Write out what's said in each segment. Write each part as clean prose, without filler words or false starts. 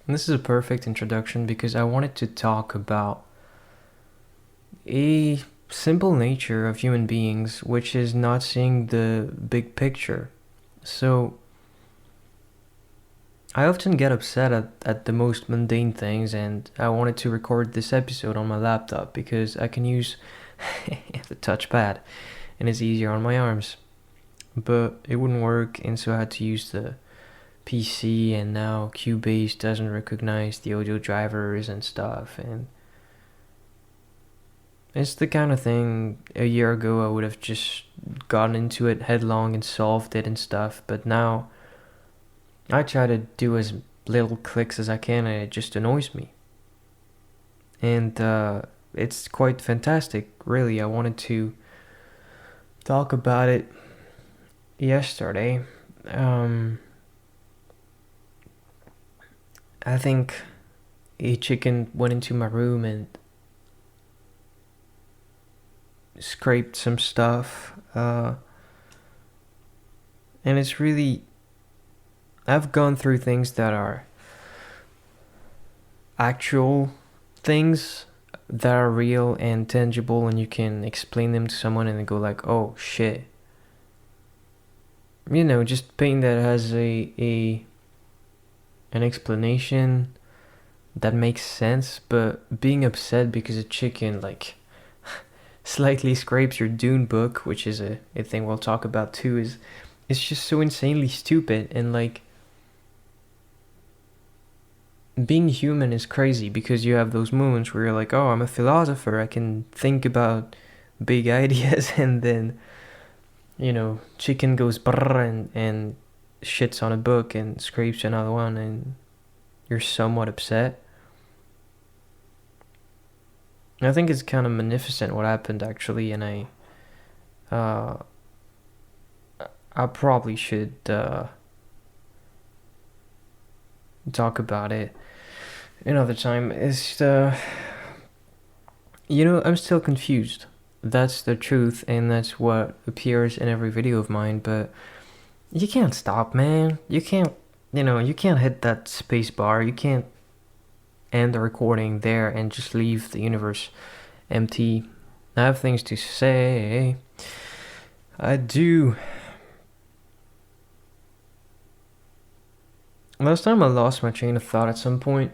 This is a perfect introduction because I wanted to talk about a simple nature of human beings, which is not seeing the big picture. So, I often get upset at the most mundane things, and I wanted to record this episode on my laptop because I can use the touchpad and it's easier on my arms. But it wouldn't work, and so I had to use the PC, and now Cubase doesn't recognize the audio drivers and stuff, and it's the kind of thing a year ago I would have just gotten into it headlong and solved it and stuff, but now I try to do as little clicks as I can and it just annoys me. And it's quite fantastic, really. I wanted to talk about it yesterday. I think a chicken went into my room and scraped some stuff. And it's really. I've gone through things that are actual things that are real and tangible, and you can explain them to someone and they go like, oh shit. You know, just pain that has an explanation that makes sense, but being upset because a chicken like slightly scrapes your Dune book, which is a thing we'll talk about too, is it's just so insanely stupid. And like, being human is crazy because you have those moments where you're like, oh, I'm a philosopher, I can think about big ideas, and then, you know, chicken goes brrr and shits on a book and scrapes another one, and you're somewhat upset. I think it's kind of magnificent what happened actually, and I probably should talk about it another time. Is I'm still confused. That's the truth, and that's what appears in every video of mine. But you can't stop, man. You can't hit that space bar. You can't end the recording there and just leave the universe empty. I have things to say. I do. Last time I lost my train of thought at some point,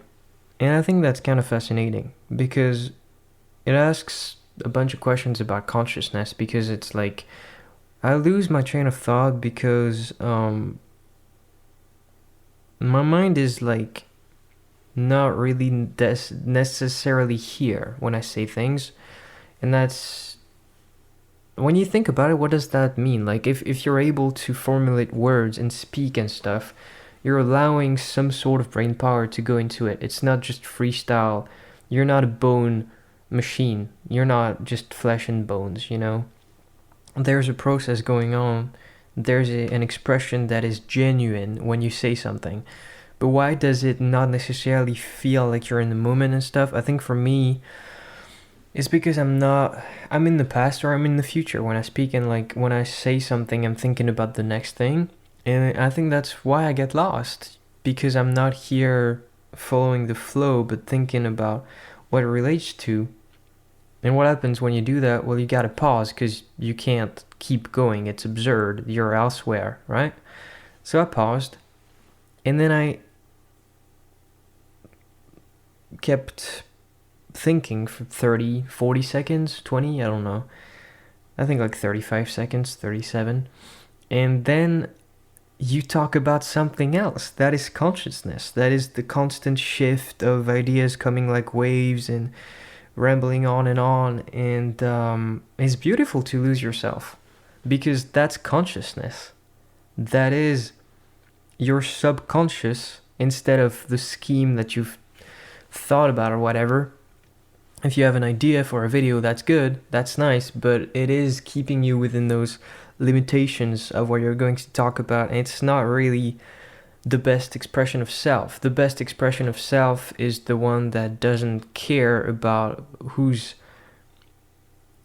and I think that's kind of fascinating because it asks a bunch of questions about consciousness, because it's like I lose my train of thought because my mind is like not really necessarily here when I say things, and that's when you think about it, what does that mean? Like if you're able to formulate words and speak and stuff, you're allowing some sort of brain power to go into it. It's not just freestyle. You're not a bone machine. You're not just flesh and bones, you know? There's a process going on. There's an expression that is genuine when you say something. But why does it not necessarily feel like you're in the moment and stuff? I think for me, it's because I'm in the past or I'm in the future when I speak, and like when I say something, I'm thinking about the next thing. And I think that's why I get lost, because I'm not here following the flow, but thinking about what it relates to. And what happens when you do that? Well, you gotta pause because you can't keep going. It's absurd. You're elsewhere, right? So I paused, and then I kept thinking for 30, 40 seconds, 20, I don't know. I think like 35 seconds, 37. And then you talk about something else. That is consciousness. That is the constant shift of ideas coming like waves and rambling on. And it's beautiful to lose yourself, because that's consciousness. That is your subconscious instead of the scheme that you've thought about or whatever. If you have an idea for a video, that's good, that's nice, but it is keeping you within those limitations of what you're going to talk about, and it's not really the best expression of self. The best expression of self is the one that doesn't care about who's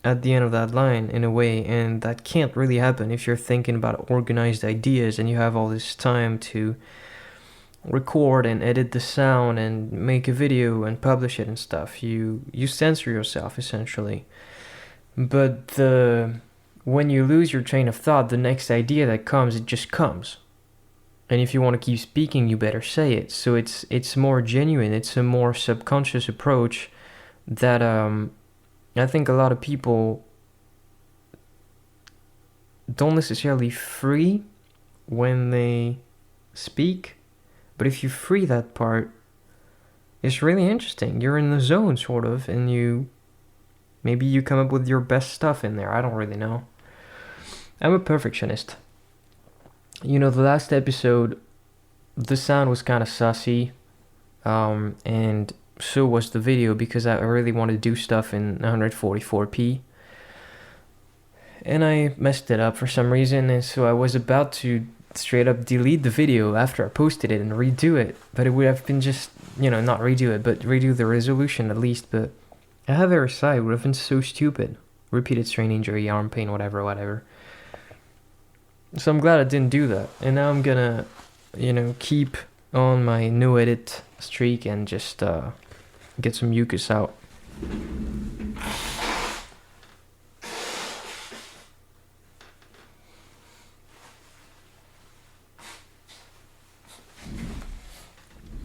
at the end of that line, in a way, and that can't really happen if you're thinking about organized ideas and you have all this time to record and edit the sound and make a video and publish it and stuff. You censor yourself essentially. But when you lose your train of thought, the next idea that comes, it just comes. And if you want to keep speaking, you better say it. So it's more genuine. It's a more subconscious approach that I think a lot of people don't necessarily free when they speak. But if you free that part, it's really interesting. You're in the zone, sort of, and maybe you come up with your best stuff in there. I don't really know. I'm a perfectionist. The last episode, the sound was kind of sussy, and so was the video because I really wanted to do stuff in 144p. And I messed it up for some reason, and so I was about to straight up delete the video after I posted it and redo it. But it would have been just, not redo it, but redo the resolution at least. But I have RSI, it would have been so stupid. Repeated strain injury, arm pain, whatever. So I'm glad I didn't do that. And now I'm gonna, keep on my no edit streak and just get some mucus out.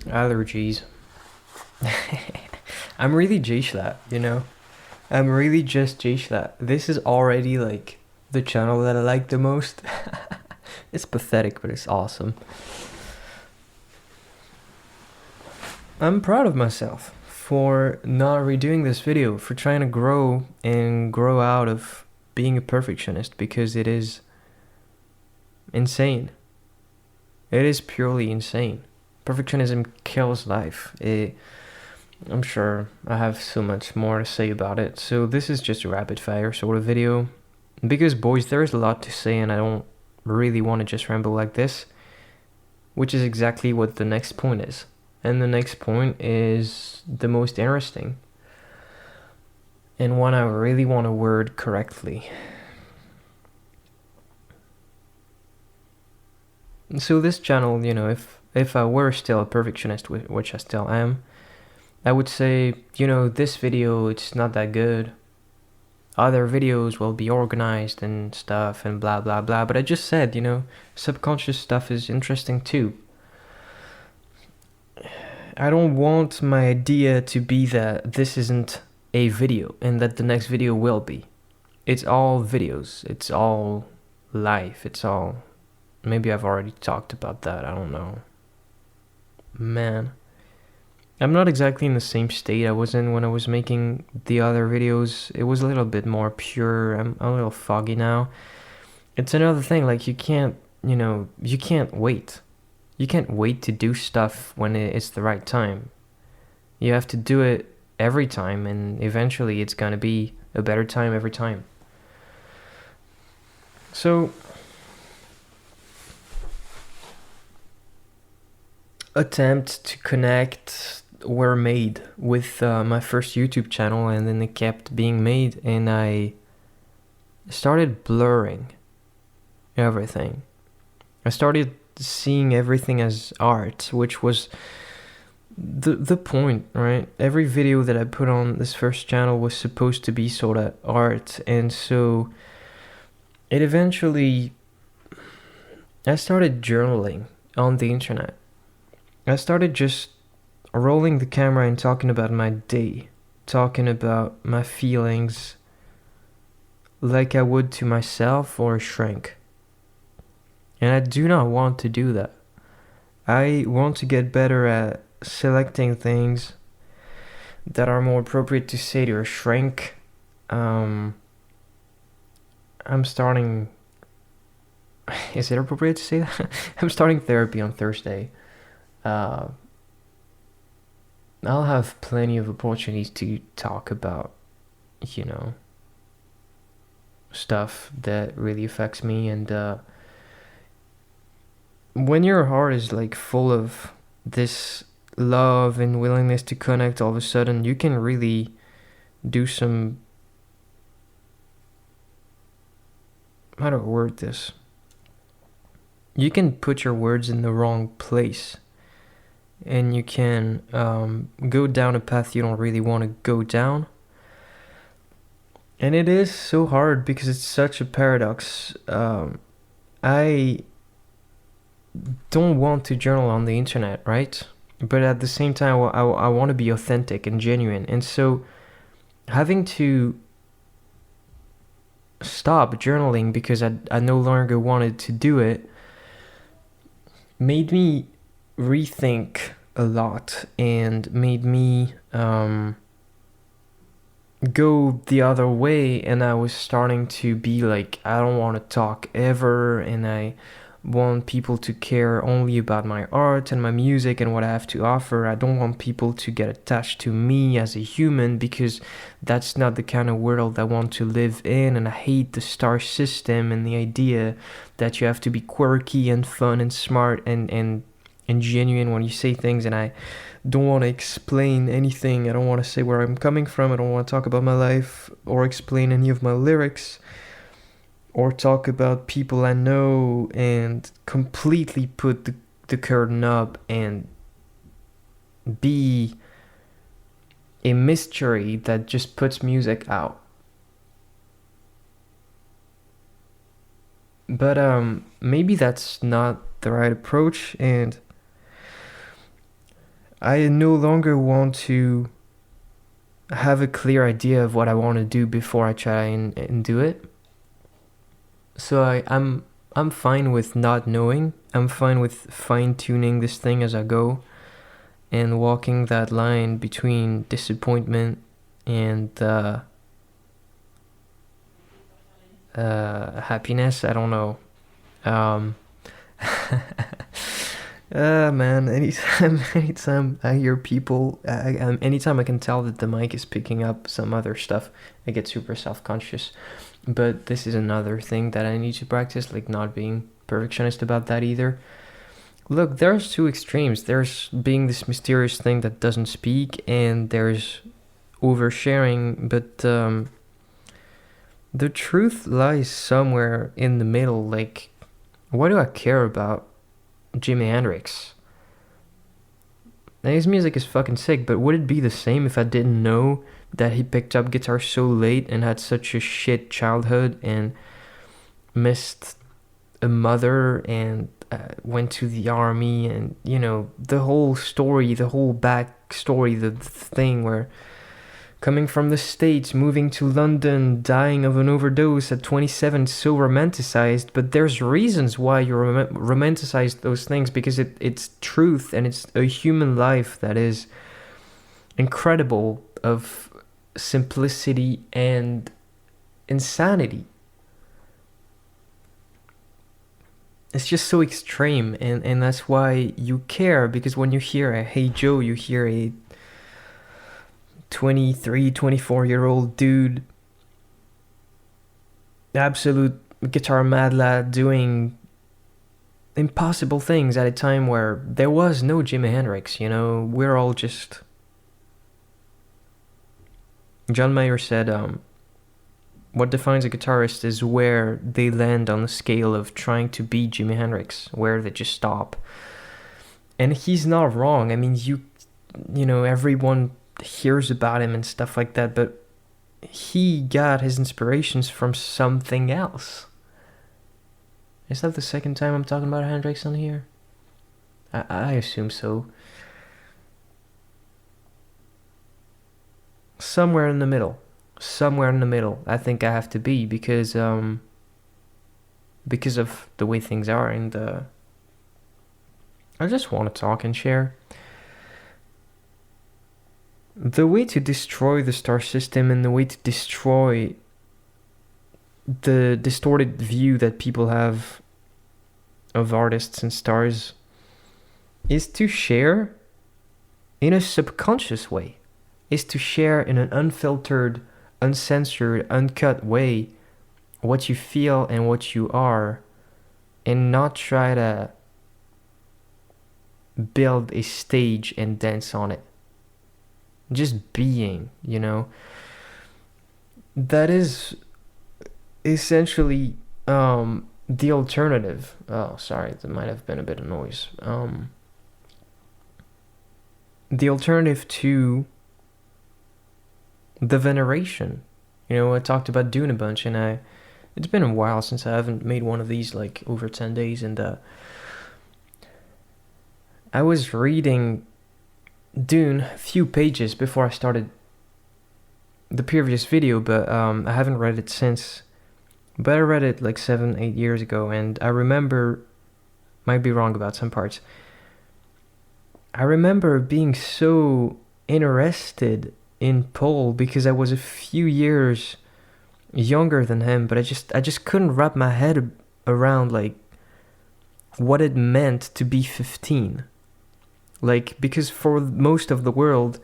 Allergies. I'm really J-Schlat, I'm really just J-Schlat. This is already like the channel that I like the most. It's pathetic, but it's awesome. I'm proud of myself for not redoing this video, for trying to grow and grow out of being a perfectionist, because it is insane. It is purely insane. Perfectionism kills life. I'm sure I have so much more to say about it. So this is just a rapid fire sort of video. Because boys, there is a lot to say and I don't really want to just ramble like this. Which is exactly what the next point is. And the next point is the most interesting. And one I really want to word correctly. So this channel, if I were still a perfectionist, which I still am, I would say, this video, it's not that good. Other videos will be organized and stuff and blah, blah, blah. But I just said, subconscious stuff is interesting too. I don't want my idea to be that this isn't a video and that the next video will be. It's all videos. It's all life. It's all... Maybe I've already talked about that. I don't know. Man. I'm not exactly in the same state I was in when I was making the other videos. It was a little bit more pure. I'm a little foggy now. It's another thing, like you can't wait. You can't wait to do stuff when it's the right time. You have to do it every time, and eventually it's gonna be a better time every time. So... attempt to connect were made with my first YouTube channel, and then it kept being made, and I started blurring everything. I started seeing everything as art, which was the point, right? Every video that I put on this first channel was supposed to be sort of art, and so it eventually... I started journaling on the internet. I started just rolling the camera and talking about my day, talking about my feelings like I would to myself or a shrink. And I do not want to do that. I want to get better at selecting things that are more appropriate to say to a shrink. I'm starting... Is it appropriate to say that? I'm starting therapy on Thursday. I'll have plenty of opportunities to talk about, stuff that really affects me. And when your heart is like full of this love and willingness to connect, all of a sudden you can really do some... How do I word this? You can put your words in the wrong place. and you can go down a path you don't really want to go down. And it is so hard because it's such a paradox. I don't want to journal on the internet, right? But at the same time, I want to be authentic and genuine. And so having to stop journaling because I no longer wanted to do it made me rethink a lot and made me go the other way. And I was starting to be like, I don't want to talk ever, and I want people to care only about my art and my music and what I have to offer. I don't want people to get attached to me as a human, because that's not the kind of world I want to live in. And I hate the star system and the idea that you have to be quirky and fun and smart and genuine when you say things. And I don't want to explain anything. I don't want to say where I'm coming from. I don't want to talk about my life or explain any of my lyrics or talk about people I know and completely put the curtain up and be a mystery that just puts music out. But maybe that's not the right approach, and I no longer want to have a clear idea of what I want to do before I try and do it. So I'm fine with not knowing. I'm fine with fine tuning this thing as I go and walking that line between disappointment and happiness. I don't know. Um, man, anytime I hear people, anytime I can tell that the mic is picking up some other stuff, I get super self-conscious. But this is another thing that I need to practice, like not being perfectionist about that either. Look, there's two extremes. There's being this mysterious thing that doesn't speak, and there's oversharing. But the truth lies somewhere in the middle. Like, why do I care about Jimi Hendrix? Now, his music is fucking sick, but would it be the same if I didn't know that he picked up guitar so late and had such a shit childhood and missed a mother and went to the army, and the whole story, the whole back story, the thing where coming from the States, moving to London, dying of an overdose at 27, so romanticized. But there's reasons why you romanticize those things, because it's truth, and it's a human life that is incredible, of simplicity and insanity. It's just so extreme, and that's why you care, because when you hear a Hey Joe, you hear a 23, 24-year-old dude, absolute guitar mad lad, doing impossible things at a time where there was no Jimi Hendrix. We're all just... John Mayer said, what defines a guitarist is where they land on the scale of trying to be Jimi Hendrix, where they just stop. And he's not wrong. I mean, everyone hears about him and stuff like that, but he got his inspirations from something else. Is that the second time I'm talking about Hendrix on here? I assume so. Somewhere in the middle. I think I have to be, because of the way things are, and I just want to talk and share. The way to destroy the star system, and the way to destroy the distorted view that people have of artists and stars, is to share in a subconscious way, is to share in an unfiltered, uncensored, uncut way what you feel and what you are, and not try to build a stage and dance on it. Just being, that is essentially the alternative. Oh, sorry, there might have been a bit of noise. the alternative to the veneration. You know, I talked about Dune a bunch, and it's been a while since I haven't made one of these, like over 10 days, and I was reading Dune a few pages before I started the previous video, but I haven't read it since. But I read it like 7, 8 years ago, and I remember, might be wrong about some parts. I remember being so interested in Paul because I was a few years younger than him, but I just couldn't wrap my head around like what it meant to be 15. Like, because for most of the world,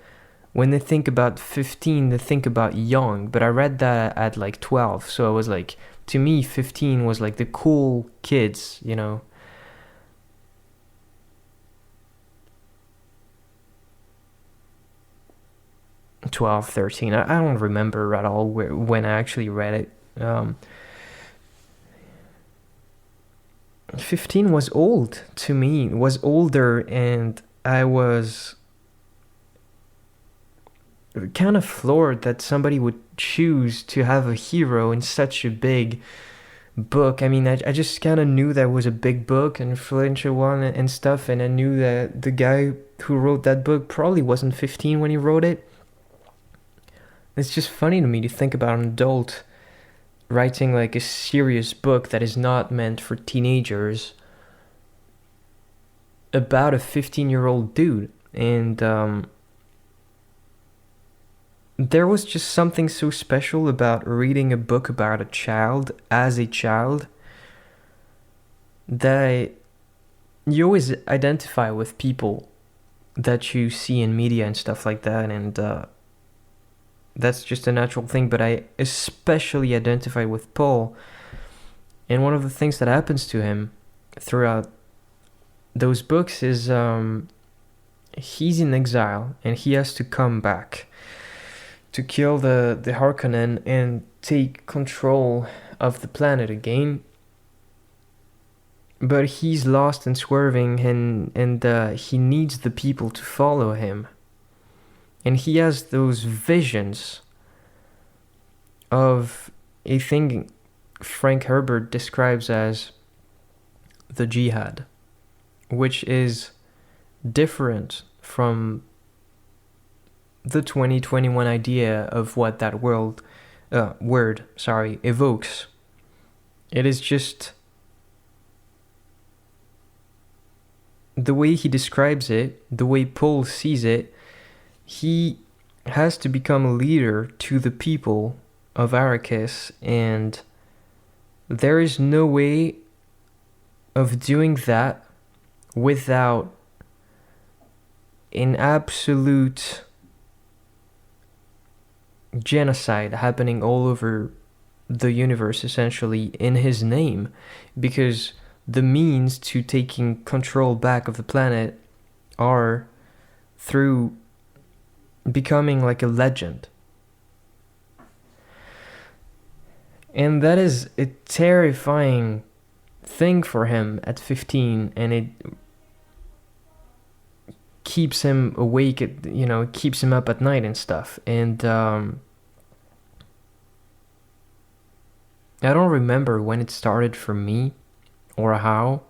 when they think about 15, they think about young, but I read that at like 12, so I was like, to me 15 was like the cool kids, you know. 12, 13. I don't remember at all when I actually read it. 15 was old to me, was older, and I was kind of floored that somebody would choose to have a hero in such a big book. I mean, I just kind of knew that was a big book, an influential one and stuff, and I knew that the guy who wrote that book probably wasn't 15 when he wrote it. It's just funny to me to think about an adult writing like a serious book that is not meant for teenagers about a 15-year-old dude. And there was just something so special about reading a book about a child as a child that you always identify with people that you see in media and stuff like that, and that's just a natural thing. But I especially identify with Paul, and one of the things that happens to him throughout those books is he's in exile and he has to come back to kill the Harkonnen and take control of the planet again. But he's lost and swerving, and he needs the people to follow him. And he has those visions of a thing Frank Herbert describes as the jihad, which is different from the 2021 idea of what that word evokes. It is just the way he describes it, the way Paul sees it. He has to become a leader to the people of Arrakis, and there is no way of doing that without an absolute genocide happening all over the universe, essentially, in his name, because the means to taking control back of the planet are through becoming like a legend. And that is a terrifying thing for him at 15, and it keeps him awake, it keeps him up at night and stuff. And I don't remember when it started for me or how,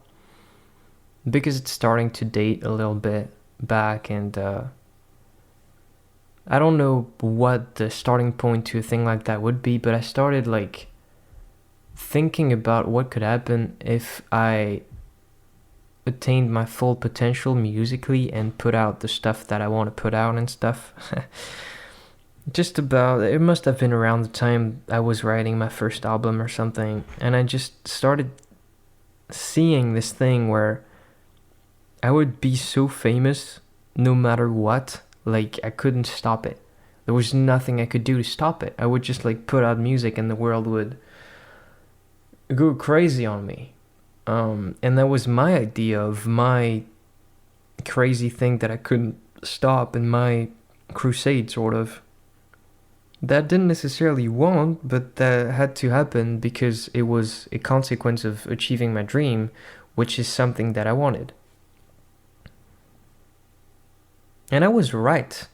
because it's starting to date a little bit back, and I don't know what the starting point to a thing like that would be, but I started like thinking about what could happen if I attained my full potential musically and put out the stuff that I want to put out and stuff. It must have been around the time I was writing my first album or something, and I just started seeing this thing where I would be so famous no matter what. Like, I couldn't stop it. There was nothing I could do to stop it. I would just like put out music and the world would go crazy on me. And that was my idea of my crazy thing that I couldn't stop in my crusade, sort of. That didn't necessarily want, but that had to happen because it was a consequence of achieving my dream, which is something that I wanted. And I was right.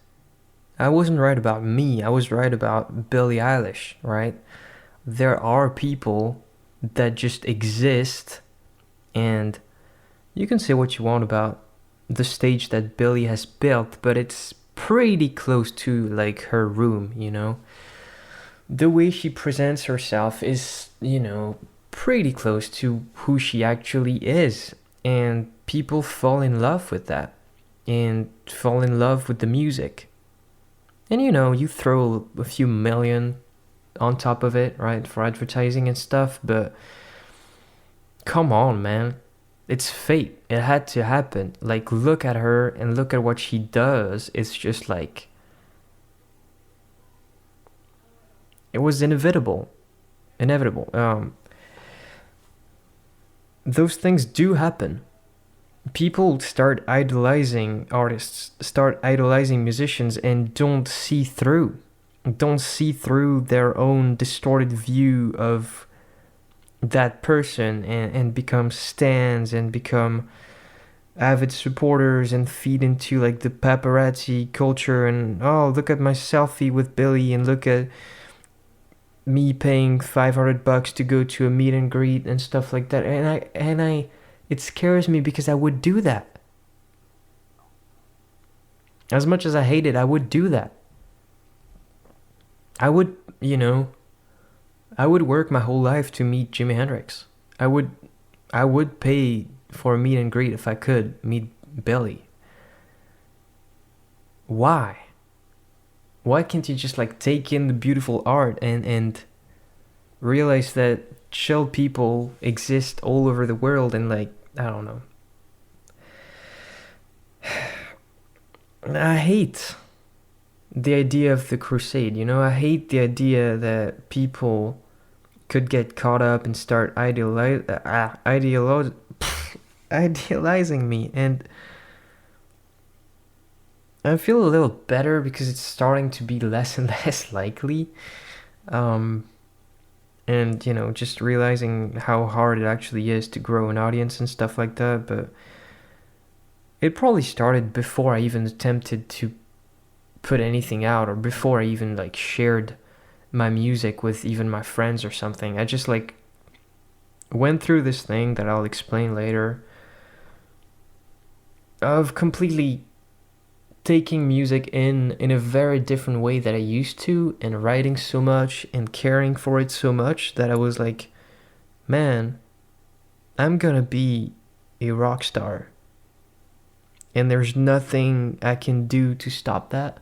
I wasn't right about me. I was right about Billie Eilish, right? There are people that just exist, and you can say what you want about the stage that Billie has built, but it's pretty close to like her room, you know? The way she presents herself is, pretty close to who she actually is. And people fall in love with that and fall in love with the music. And you throw a few million on top of it, right, for advertising and stuff, but come on, man. It's fate. It had to happen. Like, look at her and look at what she does. It's just like, it was inevitable. Inevitable. Those things do happen. People start idolizing artists, start idolizing musicians, and don't see through. Don't see through their own distorted view of that person, and become stans and become avid supporters and feed into like the paparazzi culture and, oh, look at my selfie with Billie and look at me paying $500 to go to a meet and greet and stuff like that. And I it scares me because I would do that. As much as I hate it, I would do that. I would, I would work my whole life to meet Jimi Hendrix. I would pay for a meet and greet if I could meet Billie. Why? Why can't you just like take in the beautiful art and realize that chill people exist all over the world, and like, I don't know. I hate the idea of the crusade, I hate the idea that people could get caught up and start idealizing me, and I feel a little better because it's starting to be less and less likely. Um, and, just realizing how hard it actually is to grow an audience and stuff like that. But it probably started before I even attempted to put anything out, or before I even like shared my music with even my friends or something. I just like went through this thing that I'll explain later of completely taking music in a very different way that I used to, and writing so much and caring for it so much that I was like, man, I'm gonna be a rock star, and there's nothing I can do to stop that.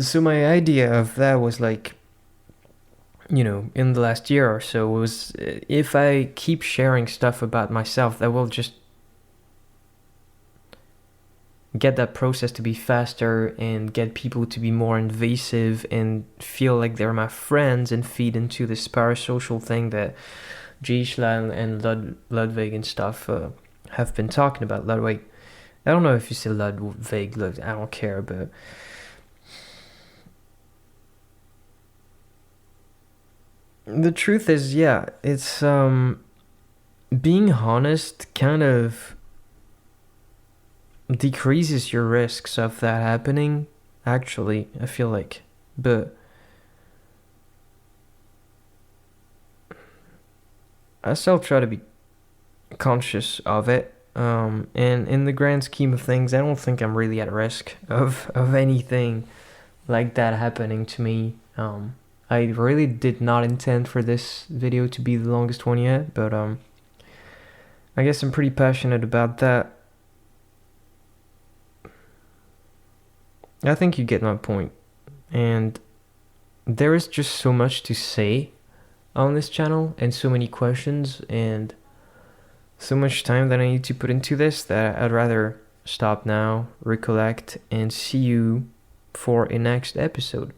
So my idea of that was like, in the last year or so, was if I keep sharing stuff about myself, that will just get that process to be faster and get people to be more invasive and feel like they're my friends and feed into this parasocial thing that Gisela and Ludwig and stuff have been talking about. Ludwig, I don't know if you say Ludwig, I don't care, but the truth is, yeah, it's being honest kind of decreases your risks of that happening, actually, I feel like. But I still try to be conscious of it. And in the grand scheme of things, I don't think I'm really at risk of anything like that happening to me. I really did not intend for this video to be the longest one yet, but I guess I'm pretty passionate about that. I think you get my point. And there is just so much to say on this channel, and so many questions, and so much time that I need to put into this, that I'd rather stop now, recollect, and see you for a next episode.